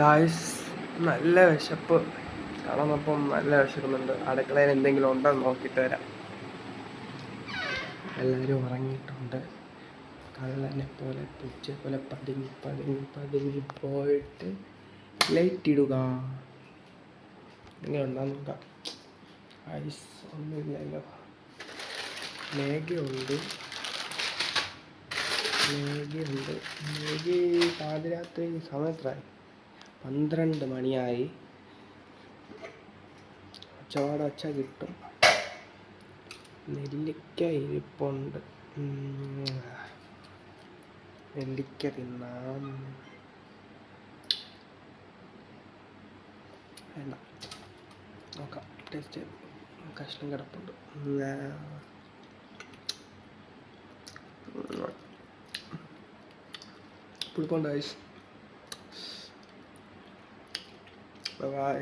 Guys നല്ല വിശപ്പ് കളന്നപ്പം നല്ല വിശക്കുന്നുണ്ട്. അടുക്കളയിൽ എന്തെങ്കിലും ഉണ്ടോ നോക്കിയിട്ട് വരാം. എല്ലാവരും ഉറങ്ങിയിട്ടുണ്ട്. കള്ളനെ പോലെ പൂച്ച പോലെ പതുങ്ങി പതുങ്ങി പതുങ്ങി പോയിട്ട് ലൈറ്റ് ഇടുക. ഇങ്ങനെ ഉണ്ടാകും നോക്കാം. ഐസ് ഒന്നുമില്ലല്ലോ. മേഗിയുണ്ട്. മേഗി പാതിരാത്രി സമയത്തായി, 12 മണിയായി. ഉച്ചപാട് വച്ചാൽ കിട്ടും. നെല്ലിക്ക ഇരിപ്പുണ്ട്. നെല്ലിക്ക തിന്നാം. വേണ്ട, നോക്കാം. ടേസ്റ്റ് കഷ്ണം കിടപ്പുണ്ട്. പുളിപ്പുണ്ട്. ബൈ.